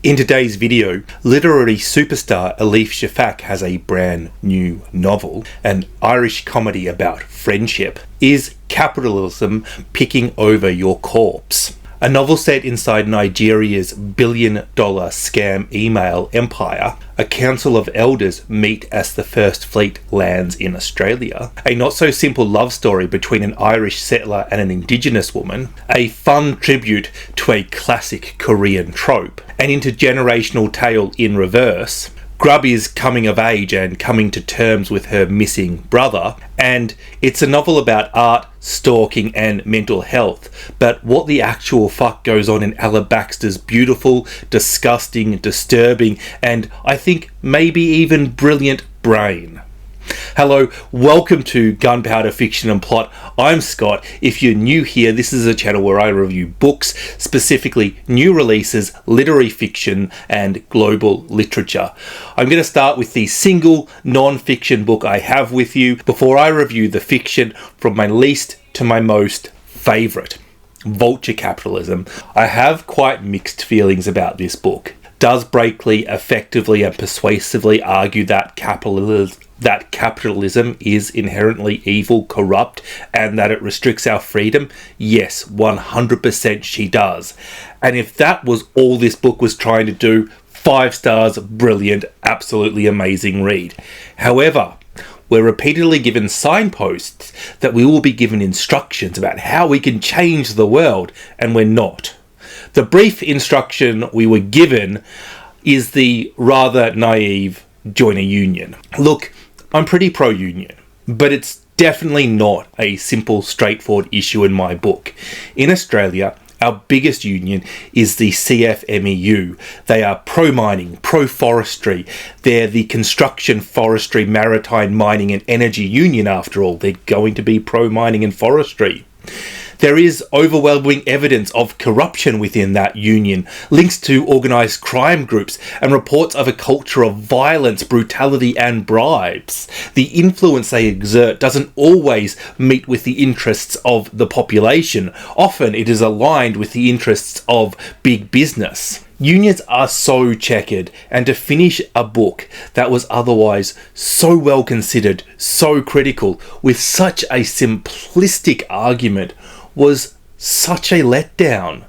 In today's video, literary superstar Elif Shafak has a brand new novel, an Irish comedy about friendship. Is capitalism picking over your corpse? A novel set inside Nigeria's billion-dollar scam email empire, a council of elders meet as the first fleet lands in Australia, a not-so-simple love story between an Irish settler and an Indigenous woman, a fun tribute to a classic Korean trope, an intergenerational tale in reverse, Grubby's coming of age and coming to terms with her missing brother, and it's a novel about art, stalking and mental health, but what the actual fuck goes on in Ella Baxter's beautiful, disgusting, disturbing, and I think maybe even brilliant brain. Hello, welcome to Gunpowder Fiction and Plot. I'm Scott. If you're new here, this is a channel where I review books, specifically new releases, literary fiction, and global literature. I'm going to start with the single non-fiction book I have with you before I review the fiction from my least to my most favourite, Vulture Capitalism. I have quite mixed feelings about this book. Does Blakeley effectively and persuasively argue that capitalism is inherently evil, corrupt, and that it restricts our freedom? Yes, 100% she does. And if that was all this book was trying to do, 5 stars, brilliant, absolutely amazing read. However, we're repeatedly given signposts that we will be given instructions about how we can change the world, and we're not. The brief instruction we were given is the rather naive join a union. Look, I'm pretty pro-union, but it's definitely not a simple, straightforward issue in my book. In Australia, our biggest union is the CFMEU. They are pro-mining, pro-forestry. They're the construction, forestry, maritime, mining and energy union after all. They're going to be pro-mining and forestry. There is overwhelming evidence of corruption within that union, links to organised crime groups, and reports of a culture of violence, brutality and bribes. The influence they exert doesn't always meet with the interests of the population. Often it is aligned with the interests of big business. Unions are so checkered, and to finish a book that was otherwise so well considered, so critical, with such a simplistic argument was such a letdown.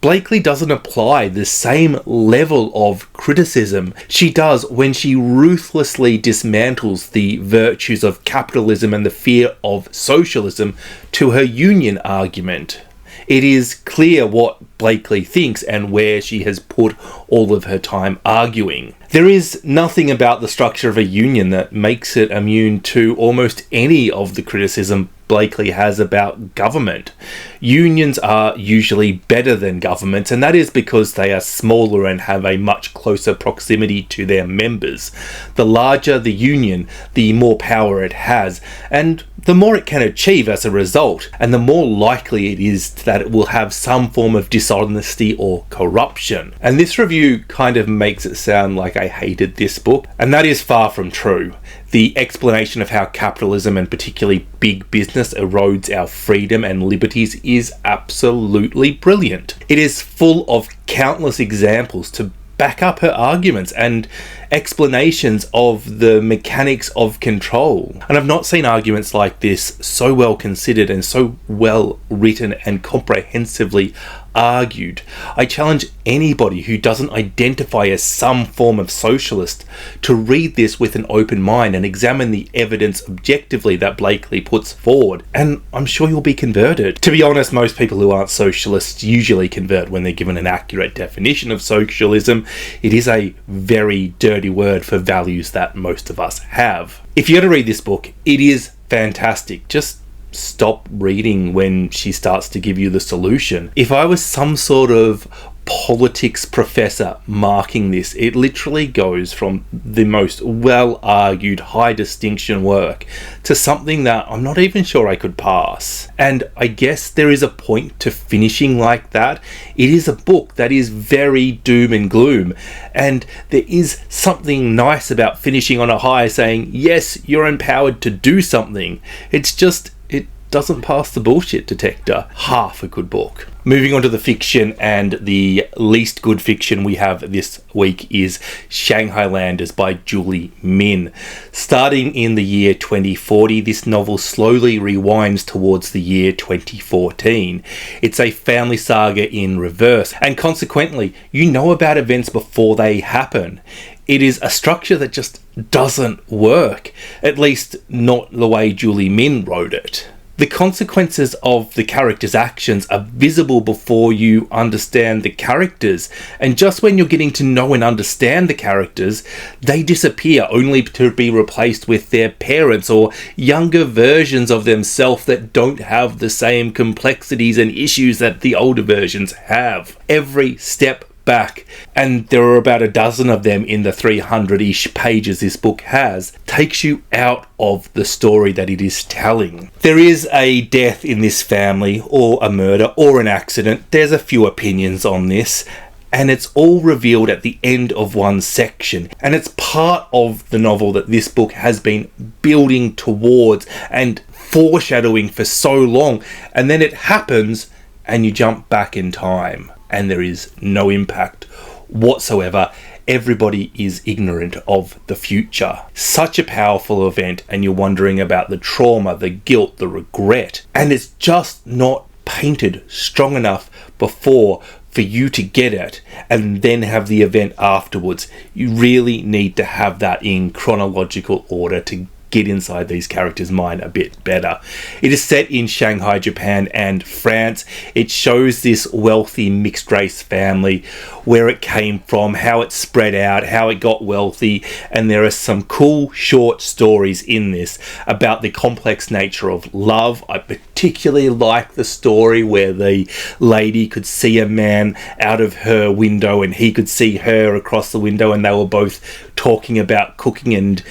Blakeley doesn't apply the same level of criticism she does when she ruthlessly dismantles the virtues of capitalism and the fear of socialism to her union argument. It is clear what Blakeley thinks and where she has put all of her time arguing. There is nothing about the structure of a union that makes it immune to almost any of the criticism Blakeley has about government. Unions are usually better than governments, and that is because they are smaller and have a much closer proximity to their members. The larger the union, the more power it has, and the more it can achieve as a result, and the more likely it is that it will have some form of dishonesty or corruption. And this review kind of makes it sound like I hated this book, and that is far from true. The explanation of how capitalism and particularly big business erodes our freedom and liberties is absolutely brilliant. It is full of countless examples to back up her arguments and explanations of the mechanics of control. And I've not seen arguments like this so well considered and so well written and comprehensively argued. I challenge anybody who doesn't identify as some form of socialist to read this with an open mind and examine the evidence objectively that Blakeley puts forward, and I'm sure you'll be converted. To be honest, most people who aren't socialists usually convert when they're given an accurate definition of socialism. It is a very dirty word for values that most of us have. If you're going to read this book, it is fantastic. Just stop reading when she starts to give you the solution. If I was some sort of politics professor marking this, it literally goes from the most well-argued, high distinction work to something that I'm not even sure I could pass. And I guess there is a point to finishing like that. It is a book that is very doom and gloom, and there is something nice about finishing on a high, saying, yes, you're empowered to do something. It's just, it doesn't pass the bullshit detector. Half a good book. Moving on to the fiction, and the least good fiction we have this week is Shanghailanders by Juli Min. Starting in the year 2040, this novel slowly rewinds towards the year 2014. It's a family saga in reverse, and consequently, you know about events before they happen. It is a structure that just doesn't work, at least not the way Juli Min wrote it. The consequences of the characters' actions are visible before you understand the characters, and just when you're getting to know and understand the characters, they disappear, only to be replaced with their parents or younger versions of themselves that don't have the same complexities and issues that the older versions have. Every step back, and there are about a dozen of them in the 300-ish pages this book has, takes you out of the story that it is telling. There is a death in this family, or a murder, or an accident. There's a few opinions on this, and it's all revealed at the end of one section, and it's part of the novel that this book has been building towards and foreshadowing for so long, and then it happens and you jump back in time. And there is no impact whatsoever. Everybody is ignorant of the future. Such a powerful event, and you're wondering about the trauma, the guilt, the regret. And it's just not painted strong enough before for you to get it, and then have the event afterwards. You really need to have that in chronological order to get inside these characters' mind a bit better. It is set in Shanghai, Japan and France. It shows this wealthy mixed race family, where it came from, how it spread out, how it got wealthy, and there are some cool short stories in this about the complex nature of love. I particularly like the story where the lady could see a man out of her window and he could see her across the window, and they were both talking about cooking, and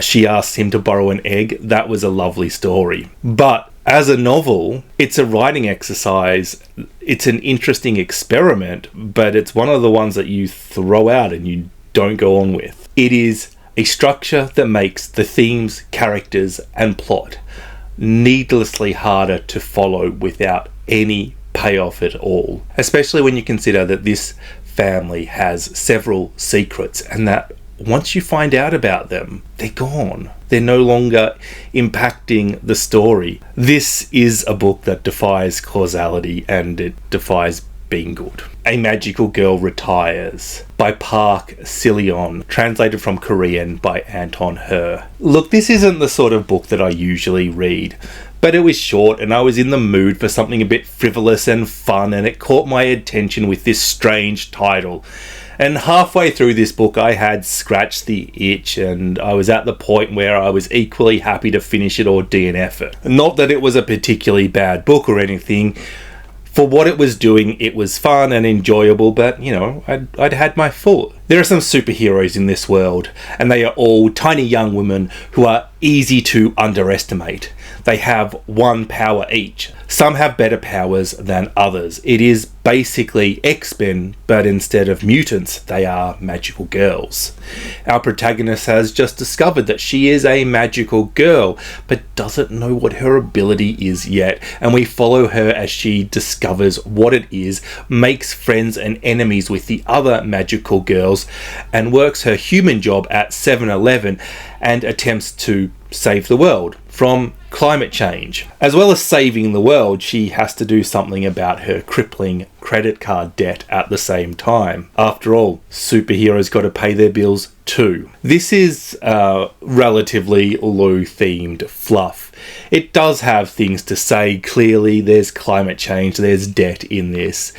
she asked him to borrow an egg. That was a lovely story. But as a novel, it's a writing exercise. It's an interesting experiment, but it's one of the ones that you throw out and you don't go on with. It is a structure that makes the themes, characters, and plot needlessly harder to follow without any payoff at all. Especially when you consider that this family has several secrets, and that once you find out about them, they're gone. They're no longer impacting the story. This is a book that defies causality, and it defies being good. A Magical Girl Retires by Park Seolyeon, translated from Korean by Anton Hur. Look, this isn't the sort of book that I usually read, but it was short and I was in the mood for something a bit frivolous and fun, and it caught my attention with this strange title. And halfway through this book, I had scratched the itch, and I was at the point where I was equally happy to finish it or DNF it. Not that it was a particularly bad book or anything. For what it was doing, it was fun and enjoyable, but, you know, I'd had my full. There are some superheroes in this world, and they are all tiny young women who are easy to underestimate. They have one power each. Some have better powers than others. It is basically X-Men, but instead of mutants, they are magical girls. Our protagonist has just discovered that she is a magical girl, but doesn't know what her ability is yet, and we follow her as she discovers what it is, makes friends and enemies with the other magical girls, and works her human job at 7-Eleven and attempts to save the world from climate change. As well as saving the world, she has to do something about her crippling credit card debt at the same time. After all, superheroes got to pay their bills too. This is relatively low-themed fluff. It does have things to say. Clearly, there's climate change, there's debt in this.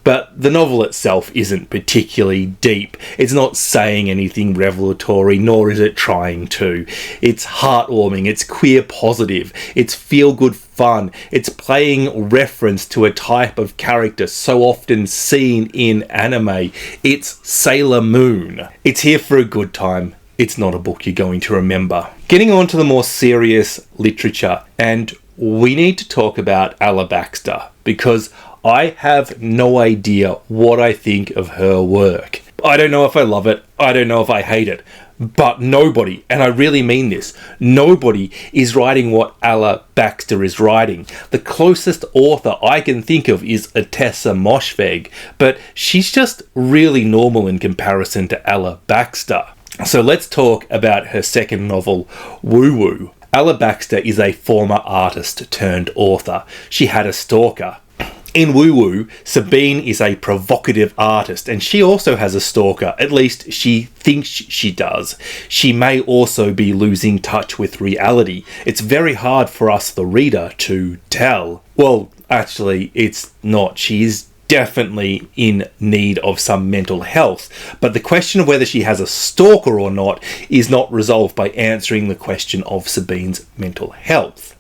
But the novel itself isn't particularly deep. It's not saying anything revelatory, nor is it trying to. It's heartwarming, it's queer positive, it's feel-good fun, it's playing reference to a type of character so often seen in anime. It's Sailor Moon. It's here for a good time. It's not a book you're going to remember. Getting on to the more serious literature, and we need to talk about Ella Baxter, because I have no idea what I think of her work. I don't know if I love it, I don't know if I hate it, But nobody, and I really mean this, nobody is writing what Ella Baxter is writing. The closest author I can think of is Atessa Moshfegh, but she's just really normal in comparison to Ella Baxter. So let's talk about her second novel, Woo Woo. Ella Baxter is a former artist turned author. She had a stalker. In Woo Woo, Sabine is a provocative artist, and she also has a stalker. At least she thinks she does. She may also be losing touch with reality. It's very hard for us, the reader, to tell. Well, actually, it's not. She is definitely in need of some mental health, but the question of whether she has a stalker or not is not resolved by answering the question of Sabine's mental health.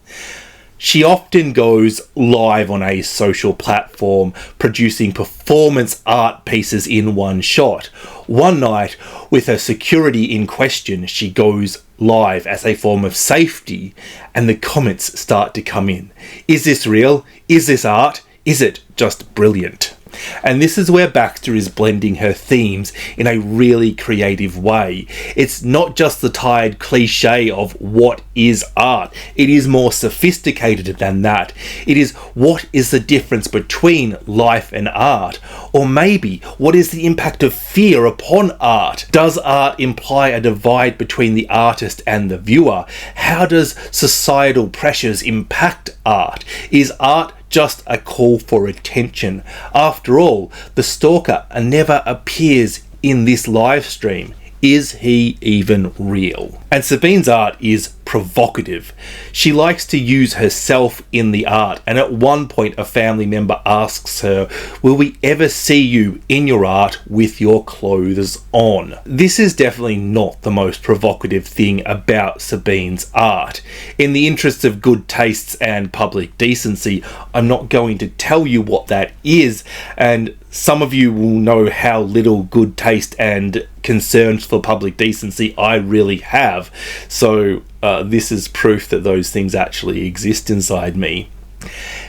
She often goes live on a social platform, producing performance art pieces in one shot. One night, with her security in question, she goes live as a form of safety, and the comments start to come in. Is this real? Is this art? Is it just brilliant? And this is where Baxter is blending her themes in a really creative way. It's not just the tired cliche of what is art. It is more sophisticated than that. It is, what is the difference between life and art? Or maybe, what is the impact of fear upon art? Does art imply a divide between the artist and the viewer? How does societal pressures impact art? Is art just a call for attention? After all, the stalker never appears in this live stream. Is he even real? And Sabine's art is provocative. She likes to use herself in the art, and at one point a family member asks her, "Will we ever see you in your art with your clothes on?" This is definitely not the most provocative thing about Sabine's art. In the interests of good tastes and public decency, I'm not going to tell you what that is, and some of you will know how little good taste and concerns for public decency I really have, so this is proof that those things actually exist inside me.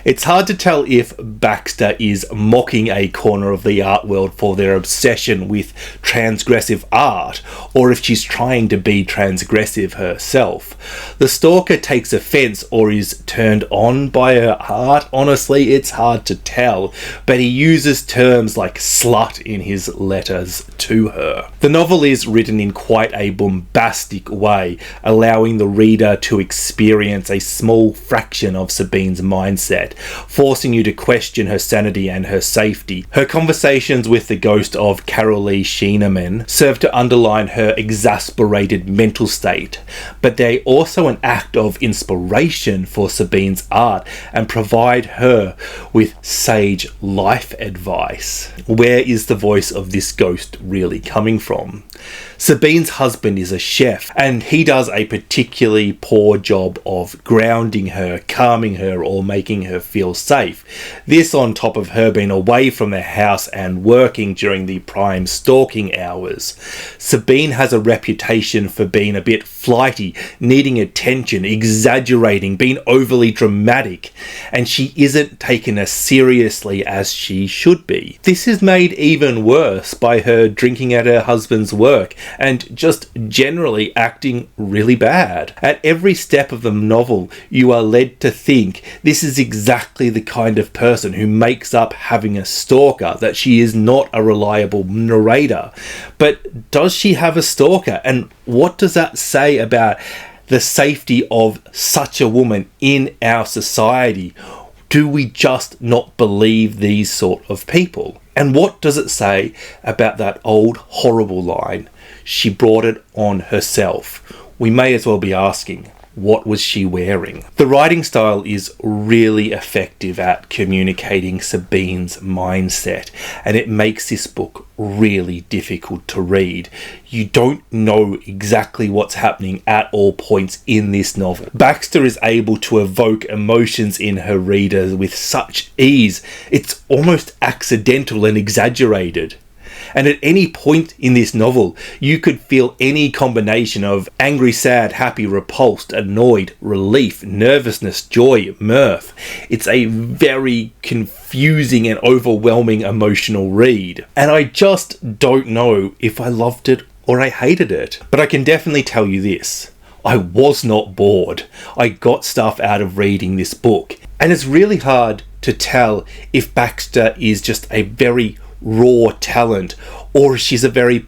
It's hard to tell if Baxter is mocking a corner of the art world for their obsession with transgressive art, or if she's trying to be transgressive herself. The stalker takes offense or is turned on by her art. Honestly, it's hard to tell, but he uses terms like slut in his letters to her. The novel is written in quite a bombastic way, allowing the reader to experience a small fraction of Sabine's mindset, forcing you to question her sanity and her safety. Her conversations with the ghost of Carolee Schienemann serve to underline her exasperated mental state, but they also an act of inspiration for Sabine's art and provide her with sage life advice. Where is the voice of this ghost really coming from? Sabine's husband is a chef, and he does a particularly poor job of grounding her, calming her, or making her feel safe. This on top of her being away from the house and working during the prime stalking hours. Sabine has a reputation for being a bit flighty, needing attention, exaggerating, being overly dramatic, and she isn't taken as seriously as she should be. This is made even worse by her drinking at her husband's work and just generally acting really bad. At every step of the novel, you are led to think this is exactly the kind of person who makes up having a stalker, that she is not a reliable narrator. But does she have a stalker? And what does that say about the safety of such a woman in our society? Do we just not believe these sort of people? And what does it say about that old horrible line, "She brought it on herself"? We may as well be asking, what was she wearing? The writing style is really effective at communicating Sabine's mindset, and it makes this book really difficult to read. You don't know exactly what's happening at all points in this novel. Baxter is able to evoke emotions in her readers with such ease. It's almost accidental and exaggerated. And at any point in this novel, you could feel any combination of angry, sad, happy, repulsed, annoyed, relief, nervousness, joy, mirth. It's a very confusing and overwhelming emotional read. And I just don't know if I loved it or I hated it. But I can definitely tell you this. I was not bored. I got stuff out of reading this book. And it's really hard to tell if Baxter is just a very raw talent or if she's a very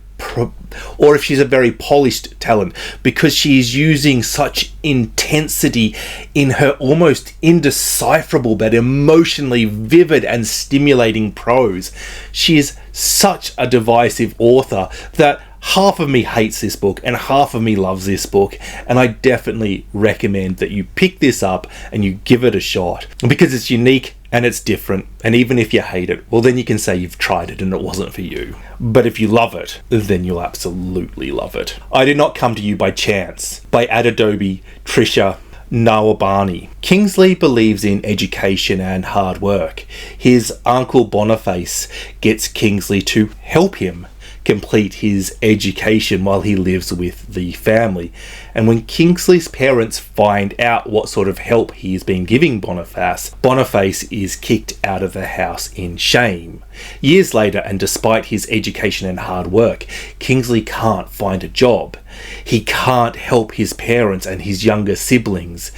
polished talent, because she is using such intensity in her almost indecipherable but emotionally vivid and stimulating prose. She is such a divisive author that half of me hates this book and half of me loves this book, and I definitely recommend that you pick this up and you give it a shot, because it's unique and it's different, and even if you hate it, well, then you can say you've tried it and it wasn't for you. But if you love it, then you'll absolutely love it. I Did Not Come to You by Chance by Adaobi, Tricia, Nwaubani. Kingsley believes in education and hard work. His uncle Boniface gets Kingsley to help him complete his education while he lives with the family. And when Kingsley's parents find out what sort of help he has been giving Boniface is kicked out of the house in shame. Years later, and despite his education and hard work, Kingsley can't find a job. He can't help his parents and his younger siblings.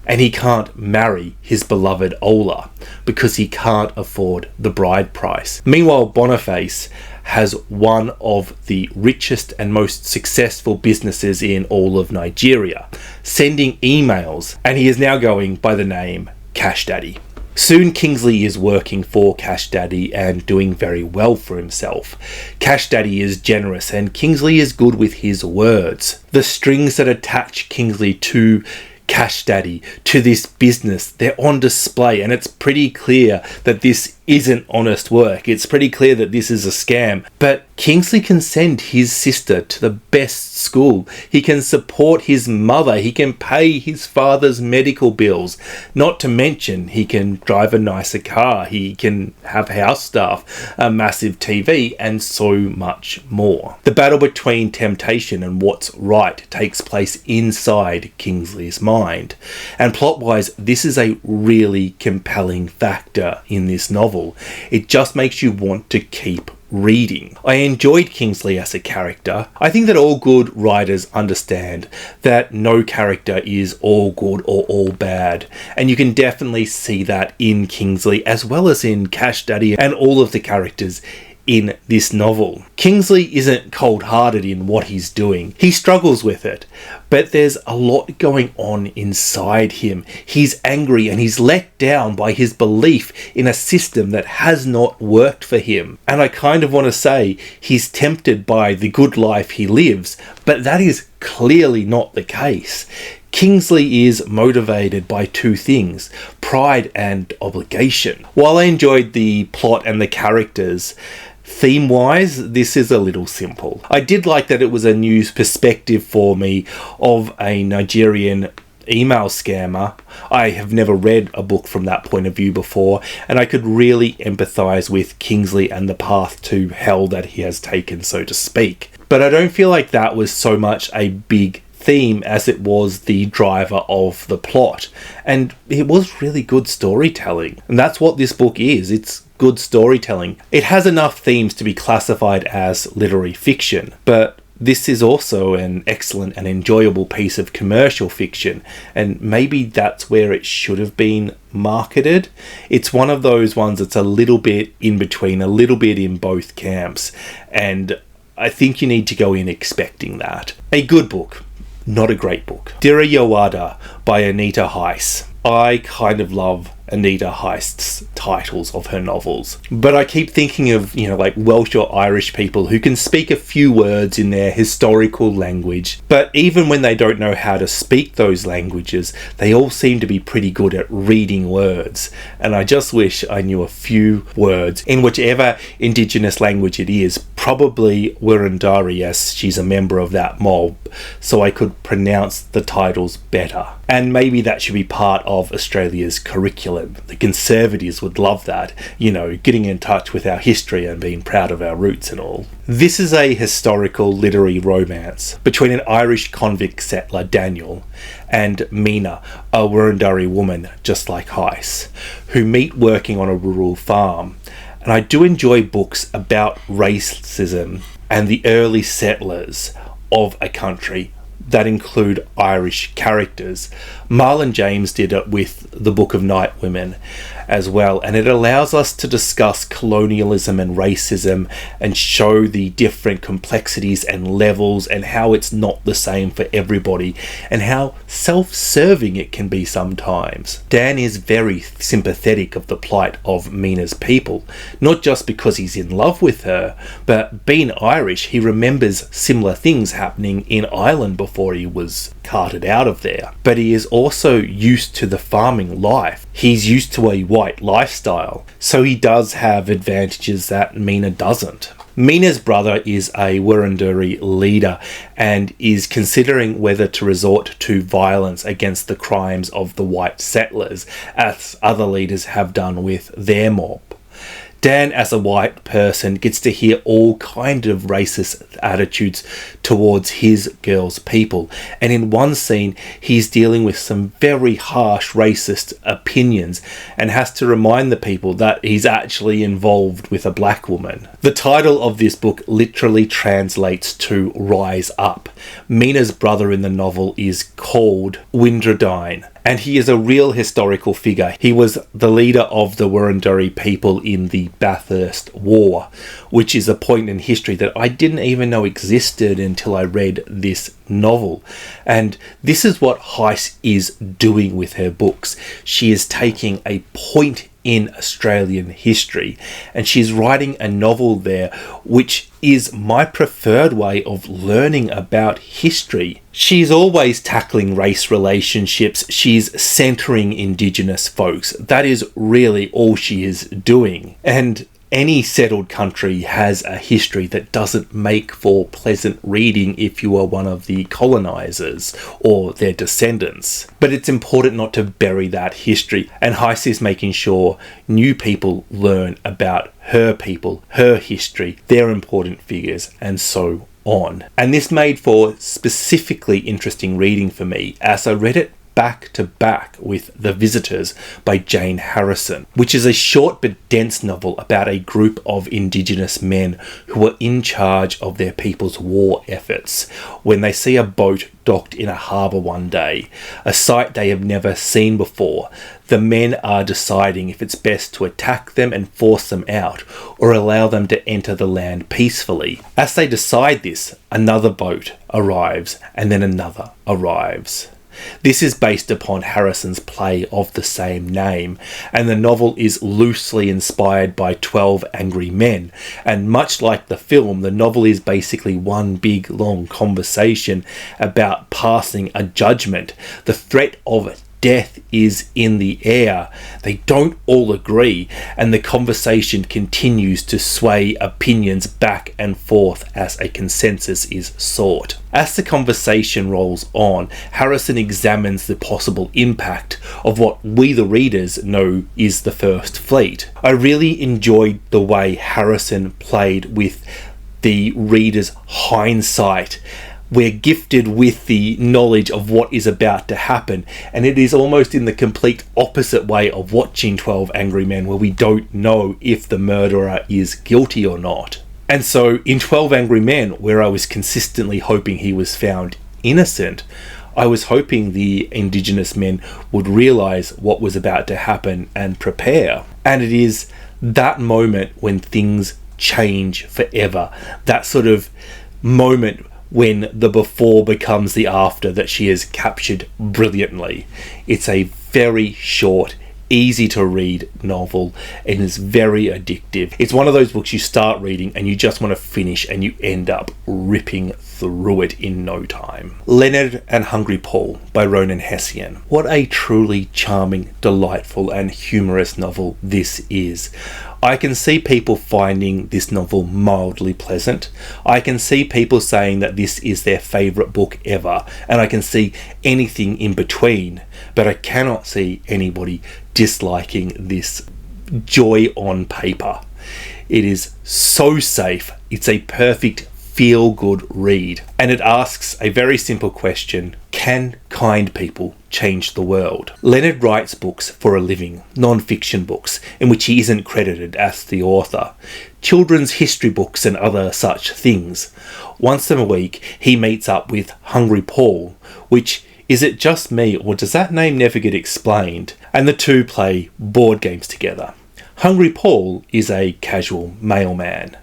And he can't marry his beloved Ola because he can't afford the bride price. Meanwhile, Boniface has one of the richest and most successful businesses in all of Nigeria, sending emails, and he is now going by the name Cash Daddy. Soon Kingsley is working for Cash Daddy and doing very well for himself. Cash Daddy is generous and Kingsley is good with his words. The strings that attach Kingsley to Cash Daddy, to this business, they're on display, and it's pretty clear that this isn't honest work. It's pretty clear that this is a scam. But Kingsley can send his sister to the best school. He can support his mother. He can pay his father's medical bills. Not to mention, he can drive a nicer car. He can have house staff, a massive TV, and so much more. The battle between temptation and what's right takes place inside Kingsley's mind. And plot-wise, this is a really compelling factor in this novel. It just makes you want to keep reading. I enjoyed Kingsley as a character. I think that all good writers understand that no character is all good or all bad, and you can definitely see that in Kingsley as well as in Cash Daddy and all of the characters in this novel. Kingsley isn't cold-hearted in what he's doing. He struggles with it, but there's a lot going on inside him. He's angry and he's let down by his belief in a system that has not worked for him. And I kind of want to say he's tempted by the good life he lives, but that is clearly not the case. Kingsley is motivated by two things: pride and obligation. While I enjoyed the plot and the characters, theme-wise, this is a little simple. I did like that it was a new perspective for me of a Nigerian email scammer. I have never read a book from that point of view before, and I could really empathise with Kingsley and the path to hell that he has taken, so to speak. But I don't feel like that was so much a big theme as it was the driver of the plot, and it was really good storytelling, and that's what this book is. It's good storytelling. It has enough themes to be classified as literary fiction, but this is also an excellent and enjoyable piece of commercial fiction, and maybe that's where it should have been marketed. It's one of those ones that's a little bit in between, a little bit in both camps, and I think you need to go in expecting that. A good book, not a great book. Dirrayawadha by Anita Heiss. I kind of love Anita Heist's titles of her novels, but I keep thinking of, like Welsh or Irish people who can speak a few words in their historical language, but even when they don't know how to speak those languages, they all seem to be pretty good at reading words, and I just wish I knew a few words in whichever indigenous language it is, probably Wurundjeri, as she's a member of that mob, so I could pronounce the titles better. And maybe that should be part of Australia's curriculum. The Conservatives would love that, getting in touch with our history and being proud of our roots and all. This is a historical literary romance between an Irish convict settler, Daniel, and Mina, a Wurundjeri woman just like Heiss, who meet working on a rural farm. And I do enjoy books about racism and the early settlers of a country that include Irish characters. Marlon James did it with the Book of Night Women as well, and it allows us to discuss colonialism and racism and show the different complexities and levels and how it's not the same for everybody and how self-serving it can be sometimes. Dan is very sympathetic of the plight of Mina's people, not just because he's in love with her, but being Irish, he remembers similar things happening in Ireland before he was carted out of there. But he is also used to the farming life. He's used to a white lifestyle, so he does have advantages that Mina doesn't. Mina's brother is a Wurundjeri leader and is considering whether to resort to violence against the crimes of the white settlers, as other leaders have done with their mob. Dan, as a white person, gets to hear all kind of racist attitudes towards his girl's people. And in one scene, he's dealing with some very harsh racist opinions and has to remind the people that he's actually involved with a black woman. The title of this book literally translates to Rise Up. Mina's brother in the novel is called Windradine, and he is a real historical figure. He was the leader of the Wurundjeri people in the Bathurst War, which is a point in history that I didn't even know existed until I read this novel. And this is what Heiss is doing with her books. She is taking a point in Australian history, and she's writing a novel there which is my preferred way of learning about history. She's always tackling race relationships. She's centering Indigenous folks. That is really all she is doing. And any settled country has a history that doesn't make for pleasant reading if you are one of the colonizers or their descendants. But it's important not to bury that history, and Heiss is making sure new people learn about her people, her history, their important figures, and so on. And this made for specifically interesting reading for me as I read it back to back with The Visitors by Jane Harrison, which is a short but dense novel about a group of Indigenous men who were in charge of their people's war efforts when they see a boat docked in a harbour one day, a sight they have never seen before. The men are deciding if it's best to attack them and force them out or allow them to enter the land peacefully. As they decide this, another boat arrives and then another arrives. This is based upon Harrison's play of the same name, and the novel is loosely inspired by 12 Angry Men, and much like the film, the novel is basically one big long conversation about passing a judgment. The threat of death is in the air. They don't all agree, and the conversation continues to sway opinions back and forth as a consensus is sought. As the conversation rolls on, Harrison examines the possible impact of what we the readers know is the First Fleet. I really enjoyed the way Harrison played with the reader's hindsight. We're gifted with the knowledge of what is about to happen, and it is almost in the complete opposite way of watching 12 Angry Men, where we don't know if the murderer is guilty or not. And so in 12 Angry Men, where I was consistently hoping he was found innocent, I was hoping the Indigenous men would realise what was about to happen and prepare. And it is that moment when things change forever, that sort of moment when the before becomes the after that she has captured brilliantly. It's a very short, easy to read novel and is very addictive. It's one of those books you start reading and you just want to finish and you end up ripping through it in no time. Leonard and Hungry Paul by Ronan Hession. What a truly charming, delightful and humorous novel this is. I can see people finding this novel mildly pleasant. I can see people saying that this is their favourite book ever, and I can see anything in between, but I cannot see anybody disliking this joy on paper. It is so safe. It's a perfect feel-good read, and it asks a very simple question: can kind people change the world? Leonard writes books for a living, non-fiction books, in which he isn't credited as the author. children's history books and other such things. Once in a week, he meets up with Hungry Paul, which, is it just me or does that name never get explained? And the two play board games together. Hungry Paul is a casual mailman.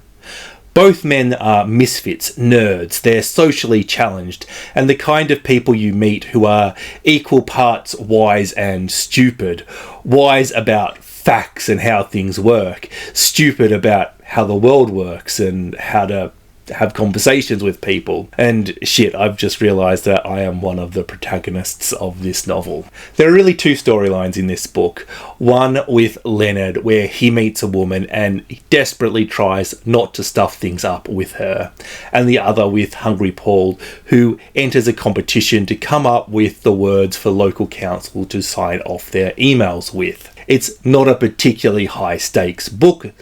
Both men are misfits, nerds, they're socially challenged, and the kind of people you meet who are equal parts wise and stupid. Wise about facts and how things work, stupid about how the world works and how to have conversations with people. And shit, I've just realised that I am one of the protagonists of this novel. There are really two storylines in this book. One with Leonard, where he meets a woman and he desperately tries not to stuff things up with her. And the other with Hungry Paul, who enters a competition to come up with the words for local council to sign off their emails with. It's not a particularly high stakes book,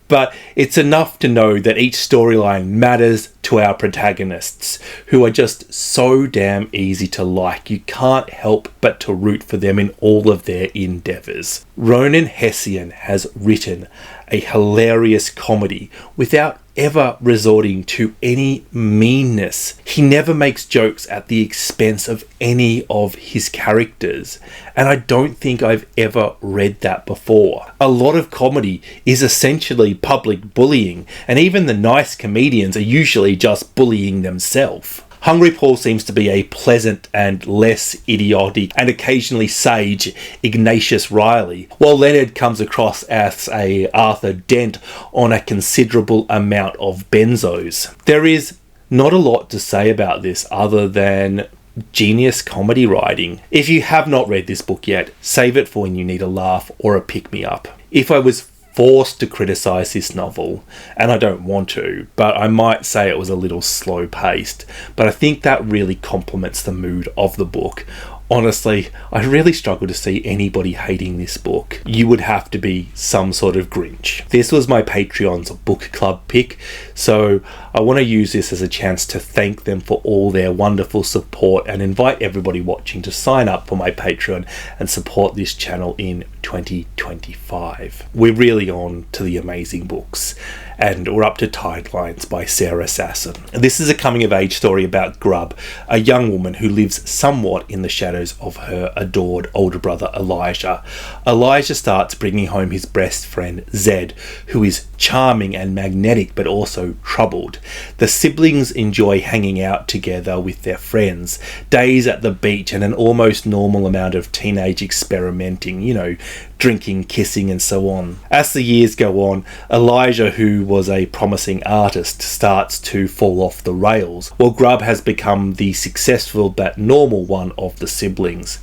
but it's enough to know that each storyline matters to our protagonists, who are just so damn easy to like. You can't help but to root for them in all of their endeavours. Ronan Hession has written a hilarious comedy without ever resorting to any meanness. He never makes jokes at the expense of any of his characters, and I don't think I've ever read that before. A lot of comedy is essentially public bullying, and even the nice comedians are usually just bullying themselves. Hungry Paul seems to be a pleasant and less idiotic and occasionally sage Ignatius Riley, while Leonard comes across as a Arthur Dent on a considerable amount of benzos. There is not a lot to say about this other than genius comedy writing. If you have not read this book yet, save it for when you need a laugh or a pick-me-up. If I was forced to criticise this novel, and I don't want to, but I might say it was a little slow paced, but I think that really complements the mood of the book. Honestly, I really struggle to see anybody hating this book. You would have to be some sort of Grinch. This was my Patreon's book club pick, so I want to use this as a chance to thank them for all their wonderful support and invite everybody watching to sign up for my Patreon and support this channel in 2025. We're really on to the amazing books, and we're up to Tidelines by Sarah Sasson. This is a coming-of-age story about Grub, a young woman who lives somewhat in the shadows of her adored older brother Elijah. Elijah starts bringing home his best friend Zed, who is charming and magnetic but also troubled. The siblings enjoy hanging out together with their friends, days at the beach and an almost normal amount of teenage experimenting, drinking, kissing and so on. As the years go on, Elijah, who was a promising artist, starts to fall off the rails, while Grub has become the successful but normal one of the siblings.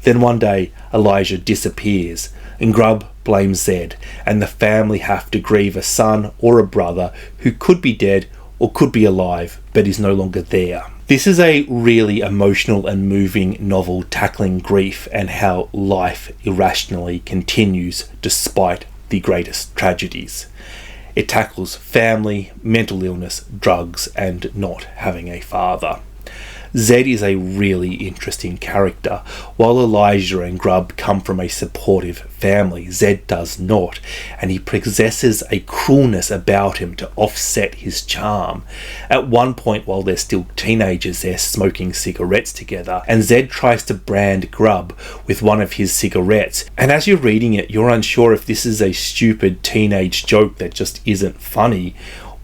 Then one day, Elijah disappears, and Grub blames Zed, and the family have to grieve a son or a brother who could be dead or could be alive, but is no longer there. This is a really emotional and moving novel tackling grief and how life irrationally continues despite the greatest tragedies. It tackles family, mental illness, drugs, and not having a father. Zed is a really interesting character. While Elijah and Grub come from a supportive family, Zed does not, and he possesses a cruelness about him to offset his charm. At one point, while they're still teenagers, they're smoking cigarettes together, and Zed tries to brand Grub with one of his cigarettes, and as you're reading it, you're unsure if this is a stupid teenage joke that just isn't funny,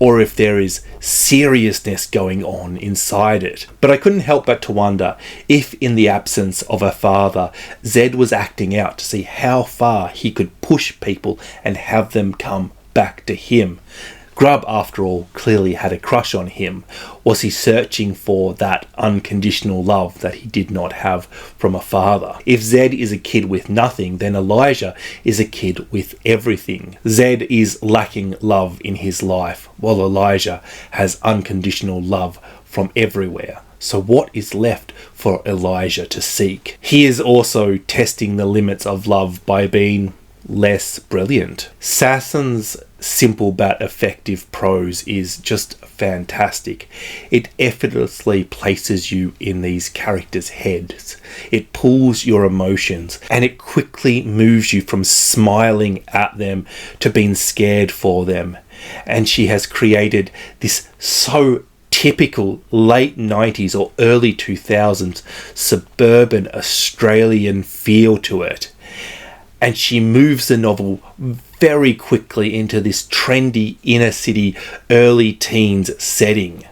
or if there is seriousness going on inside it. But I couldn't help but to wonder if, in the absence of a father, Zed was acting out to see how far he could push people and have them come back to him. Grub, after all, clearly had a crush on him. Was he searching for that unconditional love that he did not have from a father? If Zed is a kid with nothing, then Elijah is a kid with everything. Zed is lacking love in his life, while Elijah has unconditional love from everywhere. So what is left for Elijah to seek? He is also testing the limits of love by being less brilliant. Sasson's simple but effective prose is just fantastic. It effortlessly places you in these characters' heads. It pulls your emotions, and it quickly moves you from smiling at them to being scared for them. And she has created this so typical late 90s or early 2000s suburban Australian feel to it. And she moves the novel very quickly into this trendy inner city early teens setting.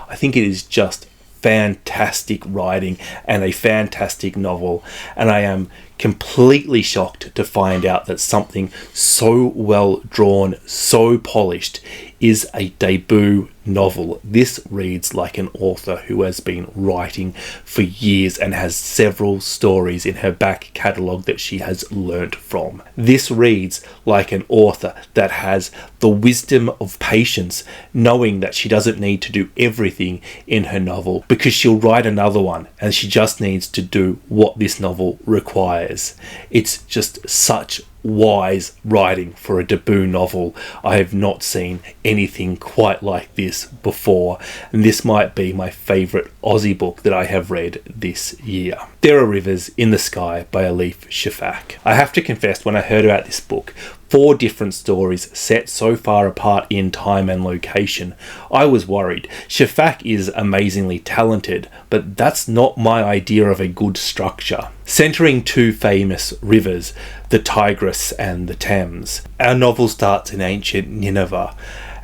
I think it is just fantastic writing and a fantastic novel, and I am completely shocked to find out that something so well drawn, so polished, is a debut novel. This reads like an author who has been writing for years and has several stories in her back catalogue that she has learnt from. This reads like an author that has the wisdom of patience, knowing that she doesn't need to do everything in her novel because she'll write another one and she just needs to do what this novel requires. It's just such wise writing for a debut novel. I have not seen anything quite like this before, and this might be my favourite Aussie book that I have read this year. There Are Rivers in the Sky by Elif Shafak. I have to confess, when I heard about this book, 4 different stories set so far apart in time and location, I was worried. Shafak is amazingly talented, but that's not my idea of a good structure. Centering 2 famous rivers, the Tigris and the Thames, our novel starts in ancient Nineveh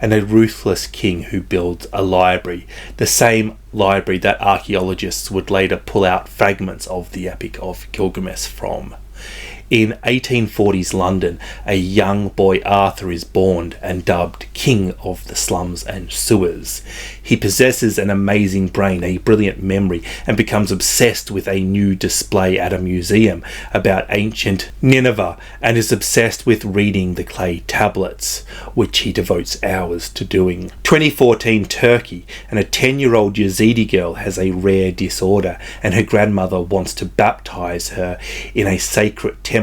and a ruthless king who builds a library, the same library that archaeologists would later pull out fragments of the Epic of Gilgamesh from. In 1840s London, a young boy Arthur is born and dubbed King of the Slums and Sewers. He possesses an amazing brain, a brilliant memory, and becomes obsessed with a new display at a museum about ancient Nineveh, and is obsessed with reading the clay tablets, which he devotes hours to doing. 2014 Turkey, and a 10-year-old Yazidi girl has a rare disorder, and her grandmother wants to baptize her in a sacred temple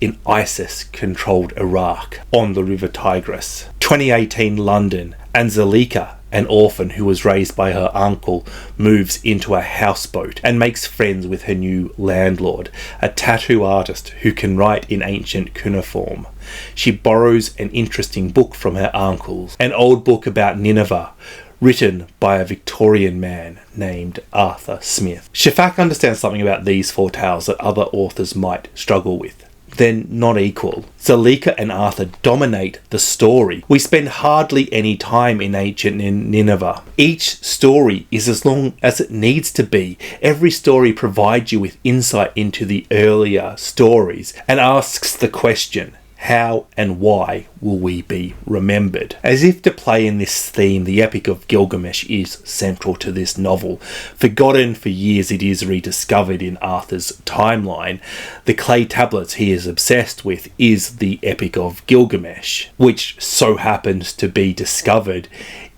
in ISIS-controlled Iraq on the River Tigris. 2018 London, and Zalika, an orphan who was raised by her uncle, moves into a houseboat and makes friends with her new landlord, a tattoo artist who can write in ancient cuneiform. She borrows an interesting book from her uncle's, an old book about Nineveh, written by a Victorian man named Arthur Smith. Shafak understands something about these 4 tales that other authors might struggle with. They're not equal. Zalika and Arthur dominate the story. We spend hardly any time in ancient Nineveh. Each story is as long as it needs to be. Every story provides you with insight into the earlier stories and asks the question, how and why will we be remembered? As if to play in this theme, the Epic of Gilgamesh is central to this novel. Forgotten for years, it is rediscovered in Arthur's timeline. The clay tablets he is obsessed with is the Epic of Gilgamesh, which so happens to be discovered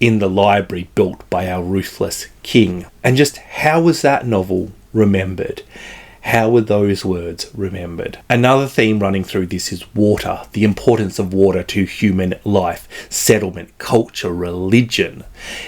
in the library built by our ruthless king. And just how was that novel remembered? How were those words remembered? Another theme running through this is water, the importance of water to human life, settlement, culture, religion.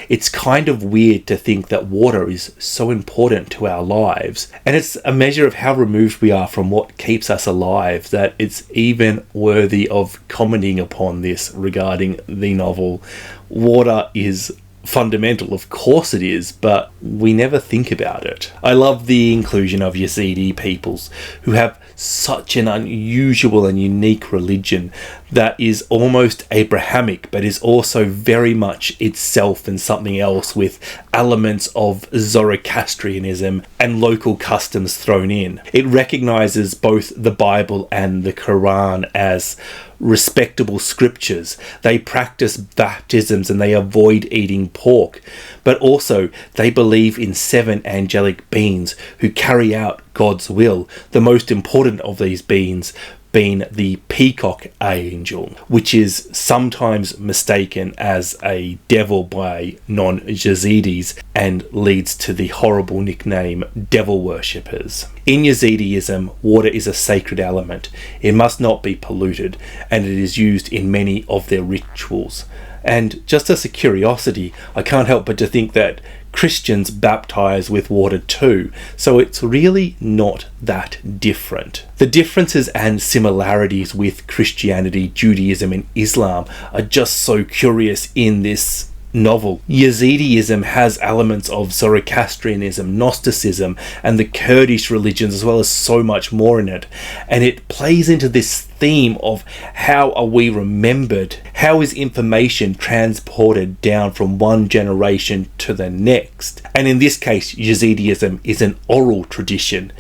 It's kind of weird to think that water is so important to our lives, and it's a measure of how removed we are from what keeps us alive that it's even worthy of commenting upon this regarding the novel. Water is fundamental, of course it is, but we never think about it. I love the inclusion of Yazidi peoples who have such an unusual and unique religion that is almost Abrahamic but is also very much itself and something else, with elements of Zoroastrianism and local customs thrown in. It recognizes both the Bible and the Quran as respectable scriptures. They practice baptisms and they avoid eating pork, but also they believe in 7 angelic beings who carry out God's will, the most important of these beings being the peacock angel, which is sometimes mistaken as a devil by non-Yazidis and leads to the horrible nickname devil worshippers. In Yazidism, water is a sacred element. It must not be polluted, and it is used in many of their rituals. And just as a curiosity, I can't help but to think that Christians baptize with water too, so it's really not that different. The differences and similarities with Christianity, Judaism and Islam are just so curious in this novel. Yazidism has elements of Zoroastrianism, Gnosticism and the Kurdish religions, as well as so much more in it, and it plays into this theme of how are we remembered, how is information transported down from one generation to the next. And in this case, Yazidism is an oral tradition,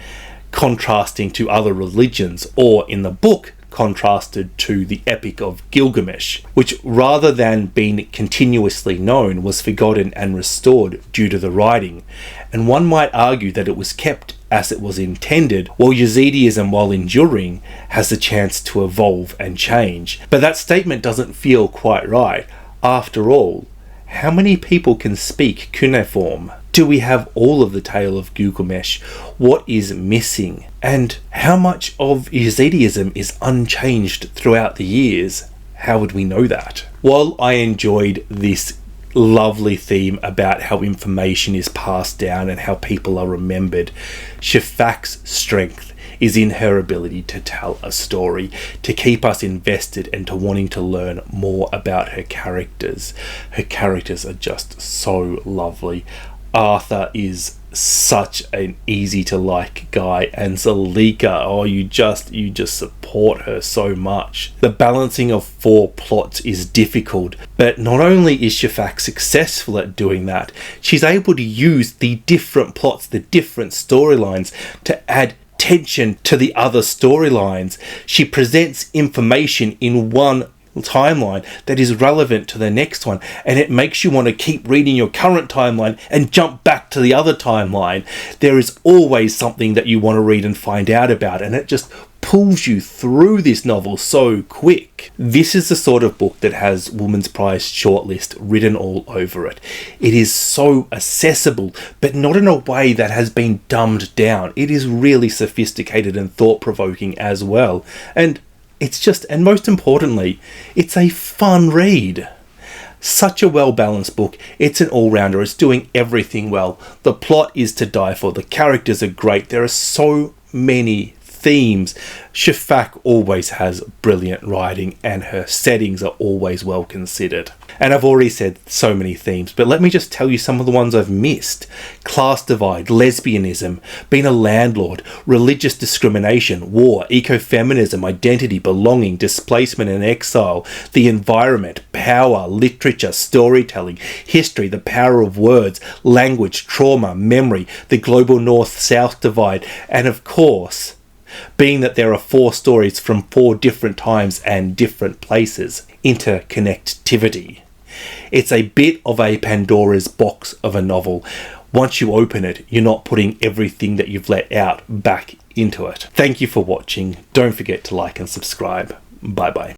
contrasting to other religions, or in the book contrasted to the Epic of Gilgamesh, which rather than being continuously known was forgotten and restored due to the writing. And one might argue that it was kept as it was intended, while Yazidism, while enduring, has the chance to evolve and change. But that statement doesn't feel quite right. After all, how many people can speak cuneiform? Do we have all of the tale of Gilgamesh? What is missing? And how much of Yazidism is unchanged throughout the years? How would we know that? While I enjoyed this lovely theme about how information is passed down and how people are remembered, Shafak's strength is in her ability to tell a story, to keep us invested and to wanting to learn more about her characters. Her characters are just so lovely. Arthur is such an easy to like guy, and Zalika, oh, you just support her so much. The balancing of 4 plots is difficult, but not only is Shafak successful at doing that, she's able to use the different plots, the different storylines to add tension to the other storylines. She presents information in one timeline that is relevant to the next one, and it makes you want to keep reading your current timeline and jump back to the other timeline. There is always something that you want to read and find out about, and it just pulls you through this novel so quick. This is the sort of book that has Women's Prize shortlist written all over it. It is so accessible, but not in a way that has been dumbed down. It is really sophisticated and thought-provoking as well, and it's just, and most importantly, it's a fun read. Such a well-balanced book. It's an all-rounder. It's doing everything well. The plot is to die for. The characters are great. There are so many themes. Shafak always has brilliant writing, and her settings are always well considered. And I've already said so many themes, but let me just tell you some of the ones I've missed. Class divide, lesbianism, being a landlord, religious discrimination, war, ecofeminism, identity, belonging, displacement and exile, the environment, power, literature, storytelling, history, the power of words, language, trauma, memory, the global north-south divide, and of course, being that there are 4 stories from 4 different times and different places, interconnectivity. It's a bit of a Pandora's box of a novel. Once you open it, you're not putting everything that you've let out back into it. Thank you for watching. Don't forget to like and subscribe. Bye bye.